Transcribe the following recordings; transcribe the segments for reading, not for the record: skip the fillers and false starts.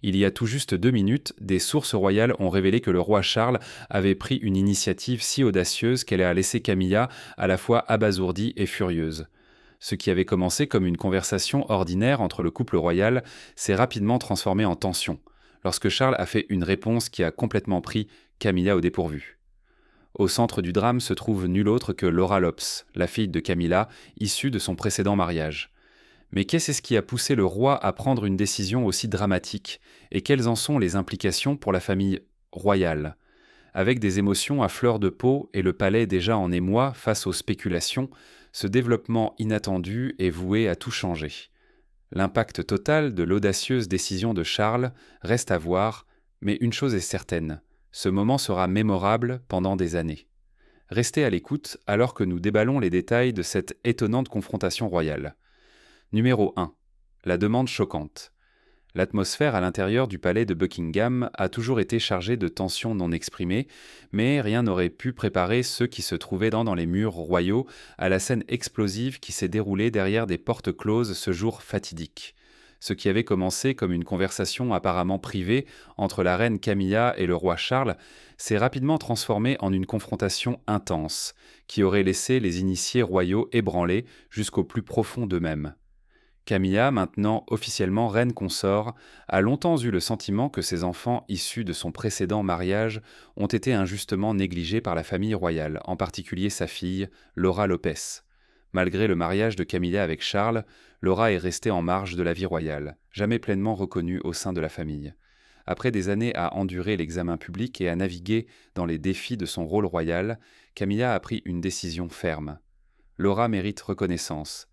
Il y a tout juste 2 minutes, des sources royales ont révélé que le roi Charles avait pris une initiative si audacieuse qu'elle a laissé Camilla à la fois abasourdie et furieuse. Ce qui avait commencé comme une conversation ordinaire entre le couple royal s'est rapidement transformé en tension, lorsque Charles a fait une réponse qui a complètement pris Camilla au dépourvu. Au centre du drame se trouve nul autre que Laura Lopes, la fille de Camilla, issue de son précédent mariage. Mais qu'est-ce qui a poussé le roi à prendre une décision aussi dramatique, et quelles en sont les implications pour la famille royale? Avec des émotions à fleur de peau et le palais déjà en émoi face aux spéculations, ce développement inattendu est voué à tout changer. L'impact total de l'audacieuse décision de Charles reste à voir, mais une chose est certaine, ce moment sera mémorable pendant des années. Restez à l'écoute alors que nous déballons les détails de cette étonnante confrontation royale. Numéro 1. La demande choquante. L'atmosphère à l'intérieur du palais de Buckingham a toujours été chargée de tensions non exprimées, mais rien n'aurait pu préparer ceux qui se trouvaient dans les murs royaux à la scène explosive qui s'est déroulée derrière des portes closes ce jour fatidique. Ce qui avait commencé comme une conversation apparemment privée entre la reine Camilla et le roi Charles s'est rapidement transformé en une confrontation intense, qui aurait laissé les initiés royaux ébranlés jusqu'au plus profond d'eux-mêmes. Camilla, maintenant officiellement reine consort, a longtemps eu le sentiment que ses enfants issus de son précédent mariage ont été injustement négligés par la famille royale, en particulier sa fille, Laura Lopes. Malgré le mariage de Camilla avec Charles, Laura est restée en marge de la vie royale, jamais pleinement reconnue au sein de la famille. Après des années à endurer l'examen public et à naviguer dans les défis de son rôle royal, Camilla a pris une décision ferme. Laura mérite reconnaissance,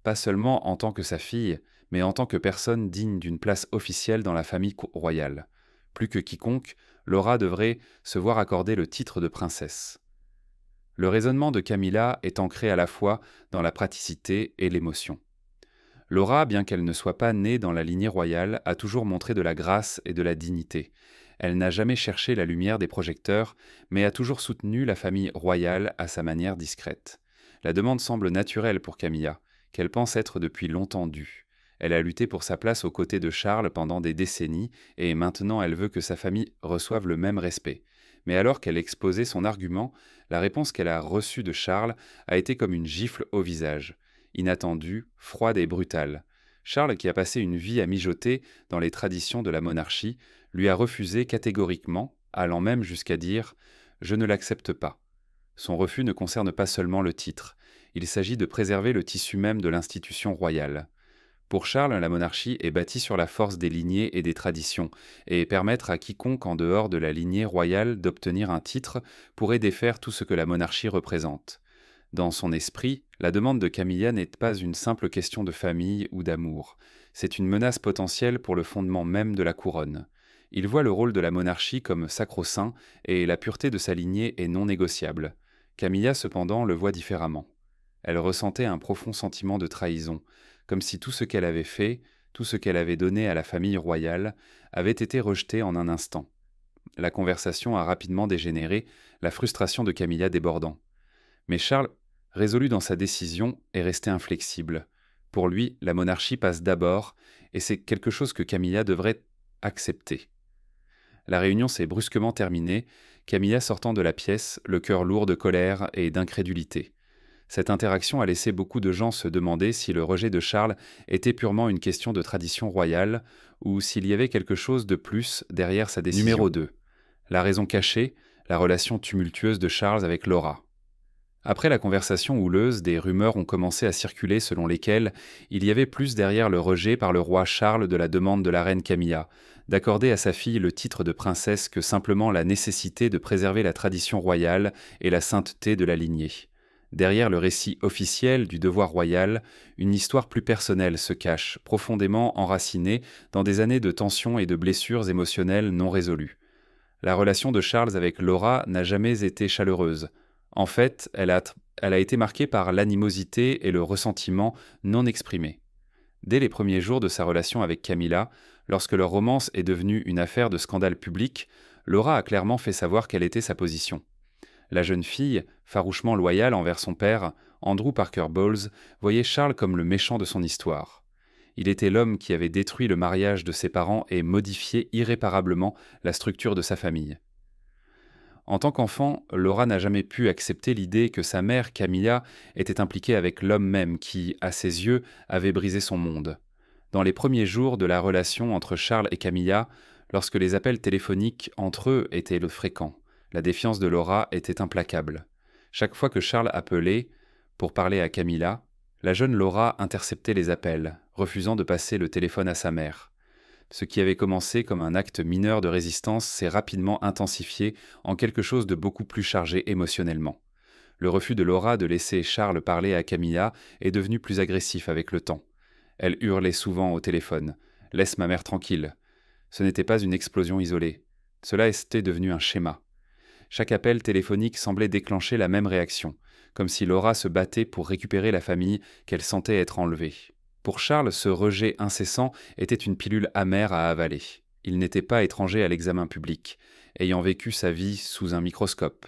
pas seulement en tant que sa fille, mais en tant que personne digne d'une place officielle dans la famille royale. Plus que quiconque, Laura devrait se voir accorder le titre de princesse. Le raisonnement de Camilla est ancré à la fois dans la praticité et l'émotion. Laura, bien qu'elle ne soit pas née dans la lignée royale, a toujours montré de la grâce et de la dignité. Elle n'a jamais cherché la lumière des projecteurs, mais a toujours soutenu la famille royale à sa manière discrète. La demande semble naturelle pour Camilla, qu'elle pense être depuis longtemps due. Elle a lutté pour sa place aux côtés de Charles pendant des décennies, et maintenant elle veut que sa famille reçoive le même respect. Mais alors qu'elle exposait son argument, la réponse qu'elle a reçue de Charles a été comme une gifle au visage. Inattendue, froide et brutale. Charles, qui a passé une vie à mijoter dans les traditions de la monarchie, lui a refusé catégoriquement, allant même jusqu'à dire « Je ne l'accepte pas ». Son refus ne concerne pas seulement le titre. Il s'agit de préserver le tissu même de l'institution royale. Pour Charles, la monarchie est bâtie sur la force des lignées et des traditions, et permettre à quiconque en dehors de la lignée royale d'obtenir un titre pourrait défaire tout ce que la monarchie représente. Dans son esprit, la demande de Camilla n'est pas une simple question de famille ou d'amour. C'est une menace potentielle pour le fondement même de la couronne. Il voit le rôle de la monarchie comme sacro-saint et la pureté de sa lignée est non négociable. Camilla, cependant, le voit différemment. Elle ressentait un profond sentiment de trahison, comme si tout ce qu'elle avait fait, tout ce qu'elle avait donné à la famille royale, avait été rejeté en un instant. La conversation a rapidement dégénéré, la frustration de Camilla débordant. Mais Charles, résolu dans sa décision, est resté inflexible. Pour lui, la monarchie passe d'abord, et c'est quelque chose que Camilla devrait accepter. La réunion s'est brusquement terminée, Camilla sortant de la pièce, le cœur lourd de colère et d'incrédulité. Cette interaction a laissé beaucoup de gens se demander si le rejet de Charles était purement une question de tradition royale ou s'il y avait quelque chose de plus derrière sa décision. Numéro 2. La raison cachée, la relation tumultueuse de Charles avec Laura. Après la conversation houleuse, des rumeurs ont commencé à circuler selon lesquelles il y avait plus derrière le rejet par le roi Charles de la demande de la reine Camilla, d'accorder à sa fille le titre de princesse que simplement la nécessité de préserver la tradition royale et la sainteté de la lignée. Derrière le récit officiel du devoir royal, une histoire plus personnelle se cache, profondément enracinée dans des années de tensions et de blessures émotionnelles non résolues. La relation de Charles avec Laura n'a jamais été chaleureuse. En fait, elle a été marquée par l'animosité et le ressentiment non exprimés. Dès les premiers jours de sa relation avec Camilla, lorsque leur romance est devenue une affaire de scandale public, Laura a clairement fait savoir quelle était sa position. La jeune fille, farouchement loyale envers son père, Andrew Parker Bowles, voyait Charles comme le méchant de son histoire. Il était l'homme qui avait détruit le mariage de ses parents et modifié irréparablement la structure de sa famille. En tant qu'enfant, Laura n'a jamais pu accepter l'idée que sa mère, Camilla, était impliquée avec l'homme même qui, à ses yeux, avait brisé son monde. Dans les premiers jours de la relation entre Charles et Camilla, lorsque les appels téléphoniques entre eux étaient fréquents, la défiance de Laura était implacable. Chaque fois que Charles appelait pour parler à Camilla, la jeune Laura interceptait les appels, refusant de passer le téléphone à sa mère. Ce qui avait commencé comme un acte mineur de résistance s'est rapidement intensifié en quelque chose de beaucoup plus chargé émotionnellement. Le refus de Laura de laisser Charles parler à Camilla est devenu plus agressif avec le temps. Elle hurlait souvent au téléphone. « Laisse ma mère tranquille !» Ce n'était pas une explosion isolée. Cela était devenu un schéma. Chaque appel téléphonique semblait déclencher la même réaction, comme si Laura se battait pour récupérer la famille qu'elle sentait être enlevée. Pour Charles, ce rejet incessant était une pilule amère à avaler. Il n'était pas étranger à l'examen public, ayant vécu sa vie sous un microscope.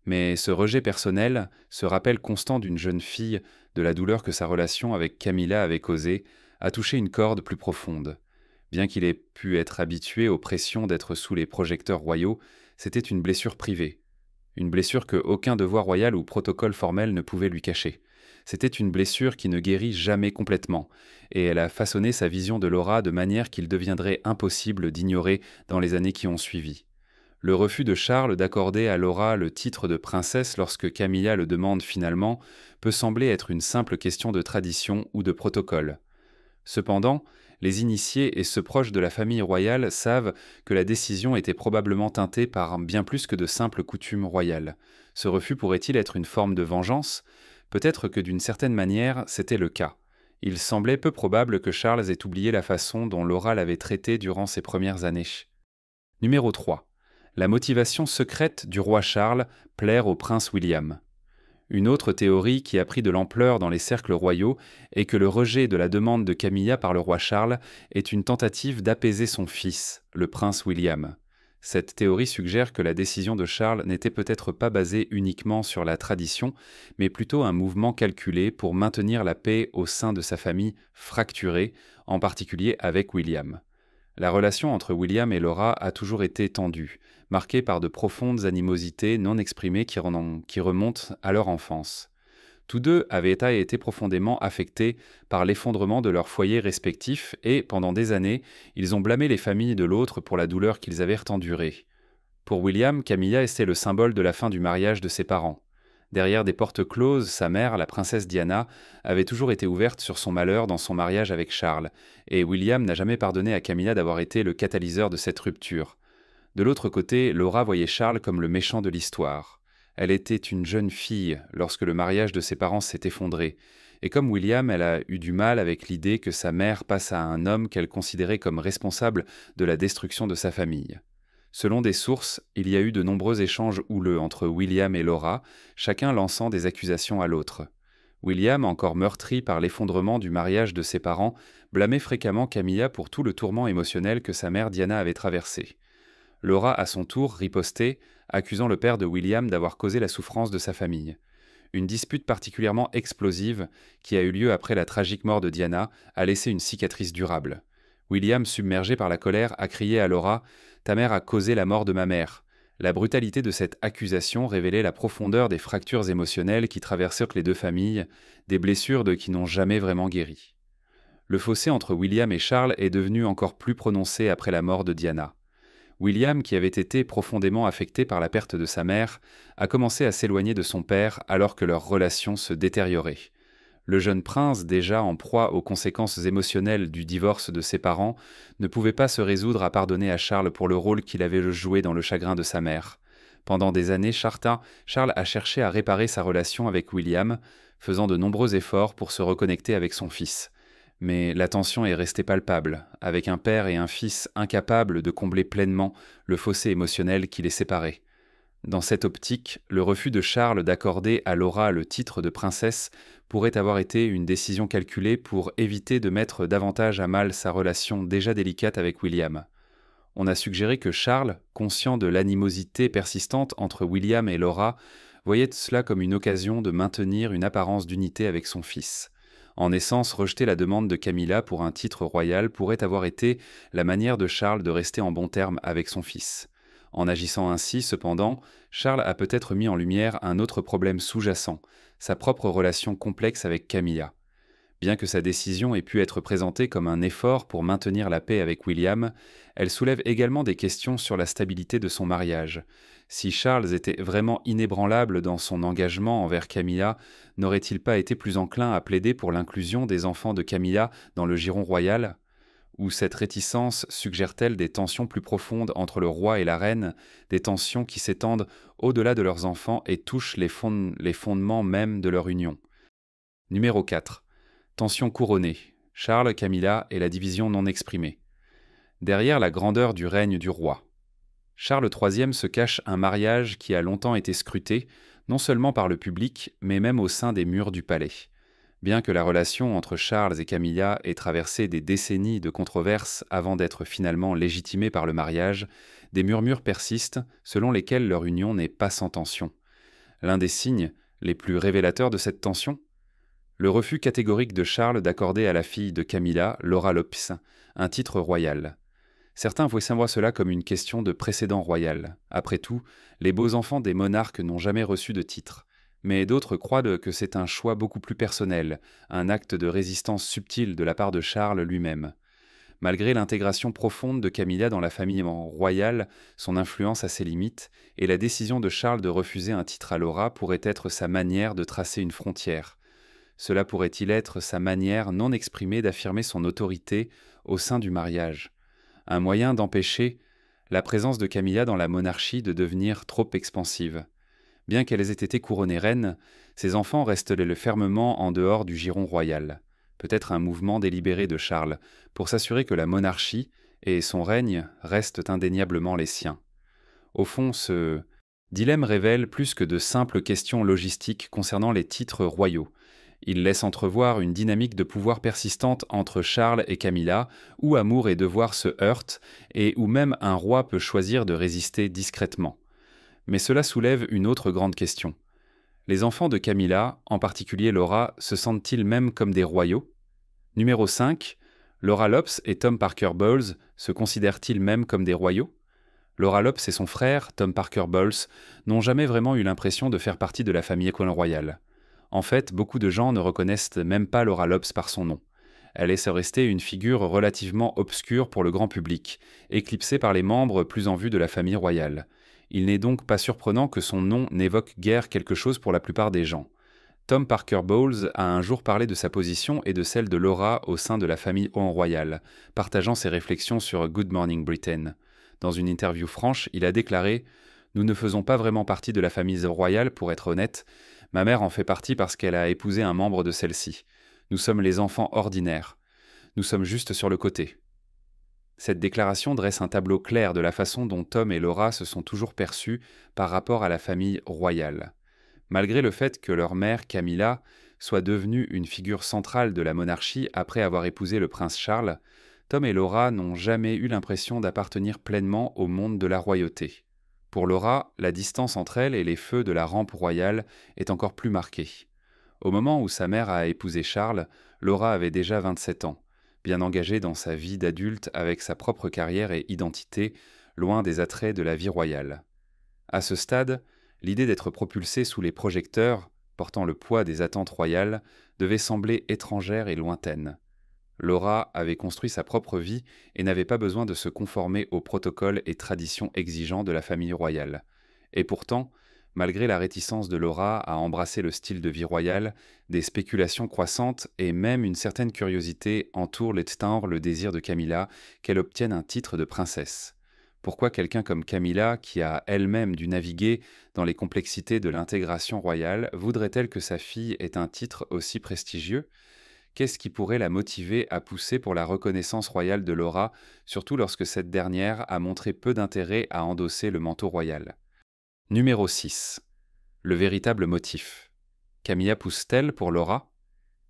Mais ce rejet personnel, ce rappel constant d'une jeune fille de la douleur que sa relation avec Camilla avait causée, a touché une corde plus profonde. Bien qu'il ait pu être habitué aux pressions d'être sous les projecteurs royaux, c'était une blessure privée. Une blessure que aucun devoir royal ou protocole formel ne pouvait lui cacher. C'était une blessure qui ne guérit jamais complètement, et elle a façonné sa vision de Laura de manière qu'il deviendrait impossible d'ignorer dans les années qui ont suivi. Le refus de Charles d'accorder à Laura le titre de princesse lorsque Camilla le demande finalement peut sembler être une simple question de tradition ou de protocole. Cependant, les initiés et ceux proches de la famille royale savent que la décision était probablement teintée par bien plus que de simples coutumes royales. Ce refus pourrait-il être une forme de vengeance ? Peut-être que d'une certaine manière, c'était le cas. Il semblait peu probable que Charles ait oublié la façon dont Laura l'avait traité durant ses premières années. Numéro 3. La motivation secrète du roi Charles, plaire au prince William. Une autre théorie qui a pris de l'ampleur dans les cercles royaux est que le rejet de la demande de Camilla par le roi Charles est une tentative d'apaiser son fils, le prince William. Cette théorie suggère que la décision de Charles n'était peut-être pas basée uniquement sur la tradition, mais plutôt un mouvement calculé pour maintenir la paix au sein de sa famille fracturée, en particulier avec William. La relation entre William et Laura a toujours été tendue, marquée par de profondes animosités non exprimées qui remontent à leur enfance. Tous deux avaient été profondément affectés par l'effondrement de leurs foyers respectifs et, pendant des années, ils ont blâmé les familles de l'autre pour la douleur qu'ils avaient endurée. Pour William, Camilla était le symbole de la fin du mariage de ses parents. Derrière des portes closes, sa mère, la princesse Diana, avait toujours été ouverte sur son malheur dans son mariage avec Charles, et William n'a jamais pardonné à Camilla d'avoir été le catalyseur de cette rupture. De l'autre côté, Laura voyait Charles comme le méchant de l'histoire. Elle était une jeune fille lorsque le mariage de ses parents s'est effondré, et comme William, elle a eu du mal avec l'idée que sa mère passe à un homme qu'elle considérait comme responsable de la destruction de sa famille. Selon des sources, il y a eu de nombreux échanges houleux entre William et Laura, chacun lançant des accusations à l'autre. William, encore meurtri par l'effondrement du mariage de ses parents, blâmait fréquemment Camilla pour tout le tourment émotionnel que sa mère Diana avait traversé. Laura, à son tour, ripostait, accusant le père de William d'avoir causé la souffrance de sa famille. Une dispute particulièrement explosive, qui a eu lieu après la tragique mort de Diana, a laissé une cicatrice durable. William, submergé par la colère, a crié à Laura « Ta mère a causé la mort de ma mère ». La brutalité de cette accusation révélait la profondeur des fractures émotionnelles qui traversèrent les deux familles, des blessures qui n'ont jamais vraiment guéri. Le fossé entre William et Charles est devenu encore plus prononcé après la mort de Diana. William, qui avait été profondément affecté par la perte de sa mère, a commencé à s'éloigner de son père alors que leur relation se détériorait. Le jeune prince, déjà en proie aux conséquences émotionnelles du divorce de ses parents, ne pouvait pas se résoudre à pardonner à Charles pour le rôle qu'il avait joué dans le chagrin de sa mère. Pendant des années, Charles a cherché à réparer sa relation avec William, faisant de nombreux efforts pour se reconnecter avec son fils. Mais la tension est restée palpable, avec un père et un fils incapables de combler pleinement le fossé émotionnel qui les séparait. Dans cette optique, le refus de Charles d'accorder à Laura le titre de princesse pourrait avoir été une décision calculée pour éviter de mettre davantage à mal sa relation déjà délicate avec William. On a suggéré que Charles, conscient de l'animosité persistante entre William et Laura, voyait cela comme une occasion de maintenir une apparence d'unité avec son fils. En essence, rejeter la demande de Camilla pour un titre royal pourrait avoir été la manière de Charles de rester en bons termes avec son fils. En agissant ainsi, cependant, Charles a peut-être mis en lumière un autre problème sous-jacent, sa propre relation complexe avec Camilla. Bien que sa décision ait pu être présentée comme un effort pour maintenir la paix avec William, elle soulève également des questions sur la stabilité de son mariage. Si Charles était vraiment inébranlable dans son engagement envers Camilla, n'aurait-il pas été plus enclin à plaider pour l'inclusion des enfants de Camilla dans le giron royal ? Ou cette réticence suggère-t-elle des tensions plus profondes entre le roi et la reine, des tensions qui s'étendent au-delà de leurs enfants et touchent les fondements même de leur union ? Numéro 4. Tension couronnée. Charles, Camilla et la division non exprimée. Derrière la grandeur du règne du roi, Charles III se cache un mariage qui a longtemps été scruté, non seulement par le public, mais même au sein des murs du palais. Bien que la relation entre Charles et Camilla ait traversé des décennies de controverses avant d'être finalement légitimée par le mariage, des murmures persistent selon lesquels leur union n'est pas sans tension. L'un des signes les plus révélateurs de cette tension ? Le refus catégorique de Charles d'accorder à la fille de Camilla, Laura Lopes, un titre royal. Certains voient cela comme une question de précédent royal. Après tout, les beaux enfants des monarques n'ont jamais reçu de titre. Mais d'autres croient que c'est un choix beaucoup plus personnel, un acte de résistance subtile de la part de Charles lui-même. Malgré l'intégration profonde de Camilla dans la famille royale, son influence a ses limites, et la décision de Charles de refuser un titre à Laura pourrait être sa manière de tracer une frontière. Cela pourrait-il être sa manière non exprimée d'affirmer son autorité au sein du mariage, un moyen d'empêcher la présence de Camilla dans la monarchie de devenir trop expansive. Bien qu'elles aient été couronnées reines, ses enfants restent fermement en dehors du giron royal. Peut-être un mouvement délibéré de Charles, pour s'assurer que la monarchie et son règne restent indéniablement les siens. Au fond, ce dilemme révèle plus que de simples questions logistiques concernant les titres royaux. Il laisse entrevoir une dynamique de pouvoir persistante entre Charles et Camilla, où amour et devoir se heurtent, et où même un roi peut choisir de résister discrètement. Mais cela soulève une autre grande question. Les enfants de Camilla, en particulier Laura, se sentent-ils même comme des royaux ? Numéro 5. Laura Lopes et Tom Parker Bowles se considèrent-ils même comme des royaux ? Laura Lopes et son frère, Tom Parker Bowles, n'ont jamais vraiment eu l'impression de faire partie de la famille royale. En fait, beaucoup de gens ne reconnaissent même pas Laura Lopes par son nom. Elle est restée une figure relativement obscure pour le grand public, éclipsée par les membres plus en vue de la famille royale. Il n'est donc pas surprenant que son nom n'évoque guère quelque chose pour la plupart des gens. Tom Parker Bowles a un jour parlé de sa position et de celle de Laura au sein de la famille royale, partageant ses réflexions sur Good Morning Britain. Dans une interview franche, il a déclaré « Nous ne faisons pas vraiment partie de la famille royale, pour être honnête. Ma mère en fait partie parce qu'elle a épousé un membre de celle-ci. Nous sommes les enfants ordinaires. Nous sommes juste sur le côté. » Cette déclaration dresse un tableau clair de la façon dont Tom et Laura se sont toujours perçus par rapport à la famille royale. Malgré le fait que leur mère, Camilla, soit devenue une figure centrale de la monarchie après avoir épousé le prince Charles, Tom et Laura n'ont jamais eu l'impression d'appartenir pleinement au monde de la royauté. Pour Laura, la distance entre elle et les feux de la rampe royale est encore plus marquée. Au moment où sa mère a épousé Charles, Laura avait déjà 27 ans, bien engagée dans sa vie d'adulte avec sa propre carrière et identité, loin des attraits de la vie royale. À ce stade, l'idée d'être propulsée sous les projecteurs, portant le poids des attentes royales, devait sembler étrangère et lointaine. Laura avait construit sa propre vie et n'avait pas besoin de se conformer aux protocoles et traditions exigeants de la famille royale. Et pourtant, malgré la réticence de Laura à embrasser le style de vie royal, des spéculations croissantes et même une certaine curiosité entourent le désir de Camilla qu'elle obtienne un titre de princesse. Pourquoi quelqu'un comme Camilla, qui a elle-même dû naviguer dans les complexités de l'intégration royale, voudrait-elle que sa fille ait un titre aussi prestigieux ? Qu'est-ce qui pourrait la motiver à pousser pour la reconnaissance royale de Laura, surtout lorsque cette dernière a montré peu d'intérêt à endosser le manteau royal ? Numéro 6. Le véritable motif. Camilla pousse-t-elle pour Laura ?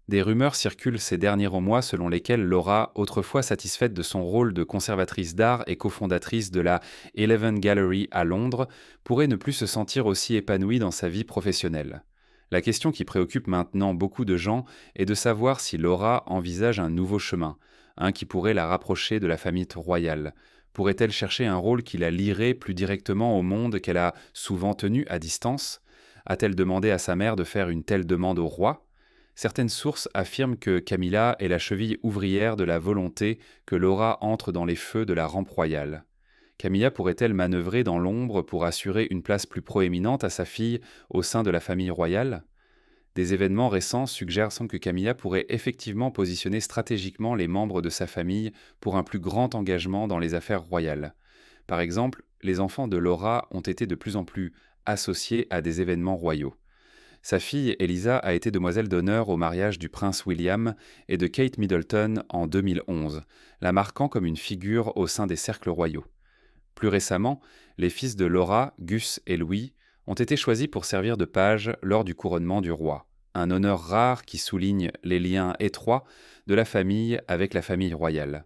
Des rumeurs circulent ces derniers mois selon lesquelles Laura, autrefois satisfaite de son rôle de conservatrice d'art et cofondatrice de la Eleven Gallery à Londres, pourrait ne plus se sentir aussi épanouie dans sa vie professionnelle. La question qui préoccupe maintenant beaucoup de gens est de savoir si Laura envisage un nouveau chemin, un qui pourrait la rapprocher de la famille royale. Pourrait-elle chercher un rôle qui la lierait plus directement au monde qu'elle a souvent tenu à distance? A-t-elle demandé à sa mère de faire une telle demande au roi? Certaines sources affirment que Camilla est la cheville ouvrière de la volonté que Laura entre dans les feux de la rampe royale. Camilla pourrait-elle manœuvrer dans l'ombre pour assurer une place plus proéminente à sa fille au sein de la famille royale? Des événements récents suggèrent que Camilla pourrait effectivement positionner stratégiquement les membres de sa famille pour un plus grand engagement dans les affaires royales. Par exemple, les enfants de Laura ont été de plus en plus associés à des événements royaux. Sa fille Elisa a été demoiselle d'honneur au mariage du prince William et de Kate Middleton en 2011, la marquant comme une figure au sein des cercles royaux. Plus récemment, les fils de Laura, Gus et Louis, ont été choisis pour servir de pages lors du couronnement du roi, un honneur rare qui souligne les liens étroits de la famille avec la famille royale.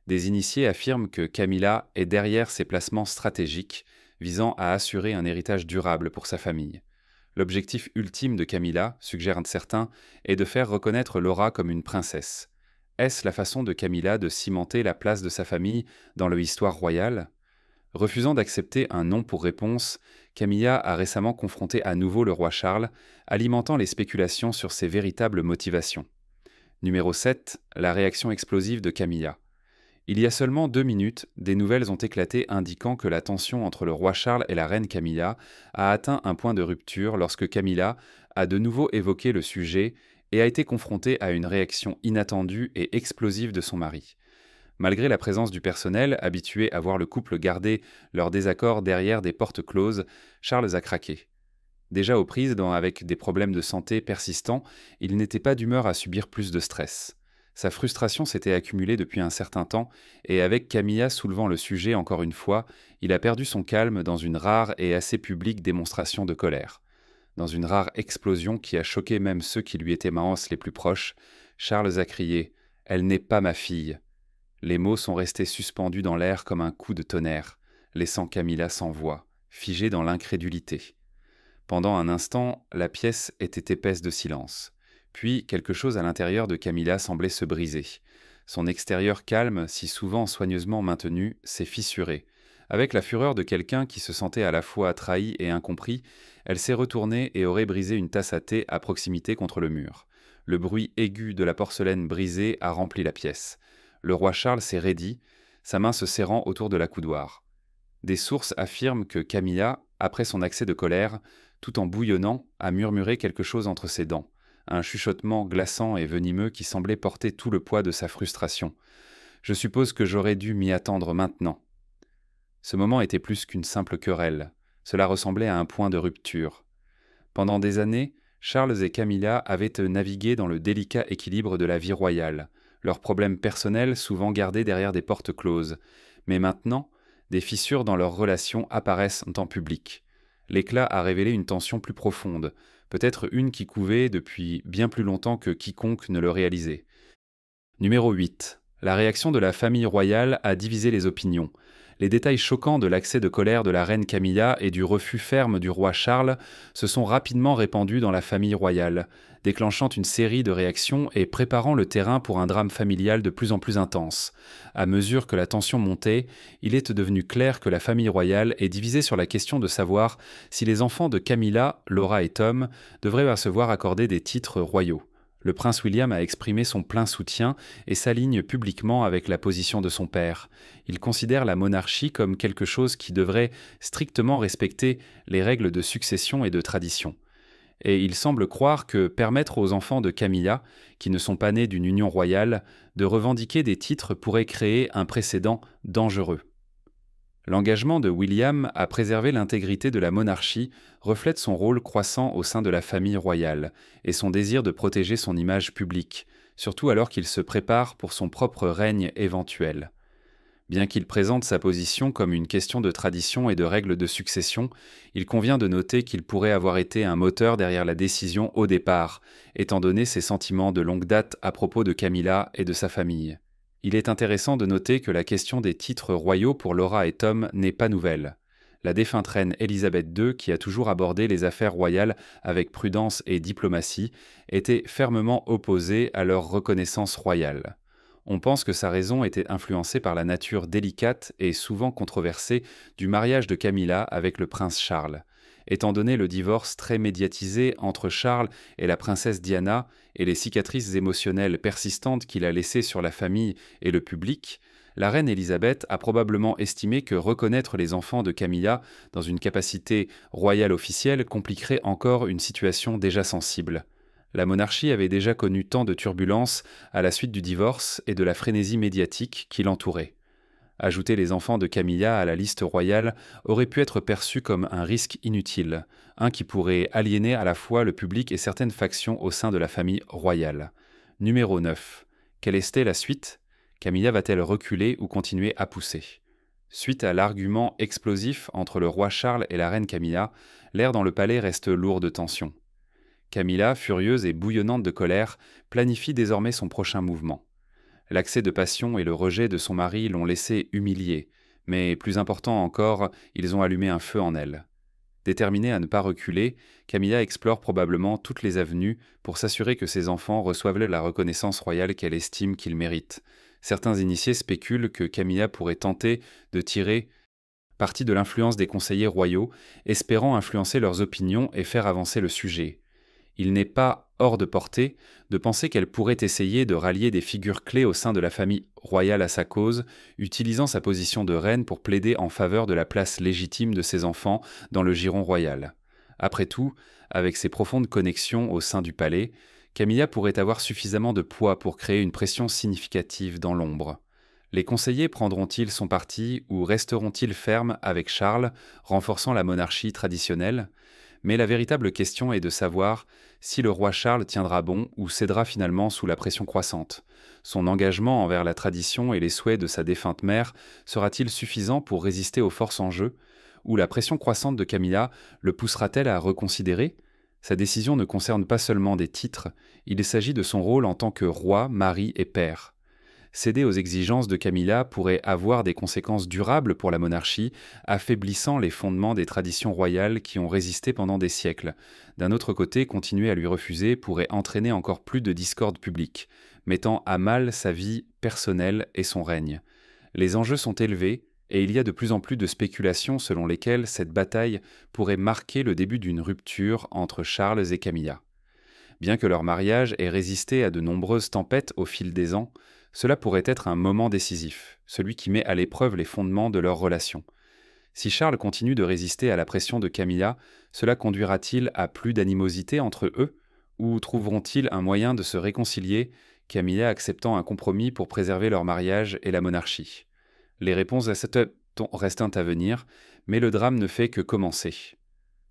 Des initiés affirment que Camilla est derrière ces placements stratégiques visant à assurer un héritage durable pour sa famille. L'objectif ultime de Camilla, suggèrent certains, est de faire reconnaître Laura comme une princesse. Est-ce la façon de Camilla de cimenter la place de sa famille dans l'histoire royale? Refusant d'accepter un non pour réponse, Camilla a récemment confronté à nouveau le roi Charles, alimentant les spéculations sur ses véritables motivations. Numéro 7. La réaction explosive de Camilla. Il y a seulement 2 minutes, des nouvelles ont éclaté indiquant que la tension entre le roi Charles et la reine Camilla a atteint un point de rupture lorsque Camilla a de nouveau évoqué le sujet et a été confrontée à une réaction inattendue et explosive de son mari. Malgré la présence du personnel, habitué à voir le couple garder leur désaccord derrière des portes closes, Charles a craqué. Déjà aux prises avec des problèmes de santé persistants, il n'était pas d'humeur à subir plus de stress. Sa frustration s'était accumulée depuis un certain temps, et avec Camilla soulevant le sujet encore une fois, il a perdu son calme dans une rare et assez publique démonstration de colère. Dans une rare explosion qui a choqué même ceux qui lui étaient les plus proches, Charles a crié « Elle n'est pas ma fille !» Les mots sont restés suspendus dans l'air comme un coup de tonnerre, laissant Camilla sans voix, figée dans l'incrédulité. Pendant un instant, la pièce était épaisse de silence. Puis, quelque chose à l'intérieur de Camilla semblait se briser. Son extérieur calme, si souvent soigneusement maintenu, s'est fissuré. Avec la fureur de quelqu'un qui se sentait à la fois trahi et incompris, elle s'est retournée et aurait brisé une tasse à thé à proximité contre le mur. Le bruit aigu de la porcelaine brisée a rempli la pièce. Le roi Charles s'est raidi, sa main se serrant autour de la coudoir. Des sources affirment que Camilla, après son accès de colère, tout en bouillonnant, a murmuré quelque chose entre ses dents, un chuchotement glaçant et venimeux qui semblait porter tout le poids de sa frustration. Je suppose que j'aurais dû m'y attendre maintenant. Ce moment était plus qu'une simple querelle, cela ressemblait à un point de rupture. Pendant des années, Charles et Camilla avaient navigué dans le délicat équilibre de la vie royale, leurs problèmes personnels souvent gardés derrière des portes closes. Mais maintenant, des fissures dans leur relation apparaissent en public. L'éclat a révélé une tension plus profonde, peut-être une qui couvait depuis bien plus longtemps que quiconque ne le réalisait. Numéro 8. La réaction de la famille royale a divisé les opinions. Les détails choquants de l'accès de colère de la reine Camilla et du refus ferme du roi Charles se sont rapidement répandus dans la famille royale, déclenchant une série de réactions et préparant le terrain pour un drame familial de plus en plus intense. À mesure que la tension montait, il est devenu clair que la famille royale est divisée sur la question de savoir si les enfants de Camilla, Laura et Tom devraient se voir accorder des titres royaux. Le prince William a exprimé son plein soutien et s'aligne publiquement avec la position de son père. Il considère la monarchie comme quelque chose qui devrait strictement respecter les règles de succession et de tradition. Et il semble croire que permettre aux enfants de Camilla, qui ne sont pas nés d'une union royale, de revendiquer des titres pourrait créer un précédent dangereux. L'engagement de William à préserver l'intégrité de la monarchie reflète son rôle croissant au sein de la famille royale et son désir de protéger son image publique, surtout alors qu'il se prépare pour son propre règne éventuel. Bien qu'il présente sa position comme une question de tradition et de règles de succession, il convient de noter qu'il pourrait avoir été un moteur derrière la décision au départ, étant donné ses sentiments de longue date à propos de Camilla et de sa famille. Il est intéressant de noter que la question des titres royaux pour Laura et Tom n'est pas nouvelle. La défunte reine Élisabeth II, qui a toujours abordé les affaires royales avec prudence et diplomatie, était fermement opposée à leur reconnaissance royale. On pense que sa raison était influencée par la nature délicate et souvent controversée du mariage de Camilla avec le prince Charles. Étant donné le divorce très médiatisé entre Charles et la princesse Diana et les cicatrices émotionnelles persistantes qu'il a laissées sur la famille et le public, la reine Élisabeth a probablement estimé que reconnaître les enfants de Camilla dans une capacité royale officielle compliquerait encore une situation déjà sensible. La monarchie avait déjà connu tant de turbulences à la suite du divorce et de la frénésie médiatique qui l'entourait. Ajouter les enfants de Camilla à la liste royale aurait pu être perçu comme un risque inutile, un qui pourrait aliéner à la fois le public et certaines factions au sein de la famille royale. Numéro 9. Quelle était la suite ? Camilla va-t-elle reculer ou continuer à pousser ? Suite à l'argument explosif entre le roi Charles et la reine Camilla, l'air dans le palais reste lourd de tension. Camilla, furieuse et bouillonnante de colère, planifie désormais son prochain mouvement. L'accès de passion et le rejet de son mari l'ont laissée humiliée, mais plus important encore, ils ont allumé un feu en elle. Déterminée à ne pas reculer, Camilla explore probablement toutes les avenues pour s'assurer que ses enfants reçoivent la reconnaissance royale qu'elle estime qu'ils méritent. Certains initiés spéculent que Camilla pourrait tenter de tirer parti de l'influence des conseillers royaux, espérant influencer leurs opinions et faire avancer le sujet. Il n'est pas hors de portée de penser qu'elle pourrait essayer de rallier des figures clés au sein de la famille royale à sa cause, utilisant sa position de reine pour plaider en faveur de la place légitime de ses enfants dans le giron royal. Après tout, avec ses profondes connexions au sein du palais, Camilla pourrait avoir suffisamment de poids pour créer une pression significative dans l'ombre. Les conseillers prendront-ils son parti ou resteront-ils fermes avec Charles, renforçant la monarchie traditionnelle ? Mais la véritable question est de savoir si le roi Charles tiendra bon ou cédera finalement sous la pression croissante. Son engagement envers la tradition et les souhaits de sa défunte mère sera-t-il suffisant pour résister aux forces en jeu ? Ou la pression croissante de Camilla le poussera-t-elle à reconsidérer ? Sa décision ne concerne pas seulement des titres, il s'agit de son rôle en tant que roi, mari et père. Céder aux exigences de Camilla pourrait avoir des conséquences durables pour la monarchie, affaiblissant les fondements des traditions royales qui ont résisté pendant des siècles. D'un autre côté, continuer à lui refuser pourrait entraîner encore plus de discorde publique, mettant à mal sa vie personnelle et son règne. Les enjeux sont élevés, et il y a de plus en plus de spéculations selon lesquelles cette bataille pourrait marquer le début d'une rupture entre Charles et Camilla. Bien que leur mariage ait résisté à de nombreuses tempêtes au fil des ans, cela pourrait être un moment décisif, celui qui met à l'épreuve les fondements de leur relation. Si Charles continue de résister à la pression de Camilla, cela conduira-t-il à plus d'animosité entre eux, ou trouveront-ils un moyen de se réconcilier, Camilla acceptant un compromis pour préserver leur mariage et la monarchie ? Les réponses à cette restent à venir, mais le drame ne fait que commencer.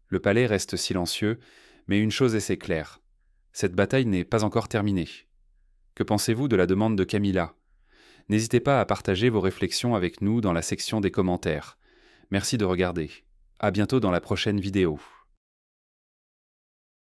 Le palais reste silencieux, mais une chose est claire, cette bataille n'est pas encore terminée. Que pensez-vous de la demande de Camilla ? N'hésitez pas à partager vos réflexions avec nous dans la section des commentaires. Merci de regarder. À bientôt dans la prochaine vidéo.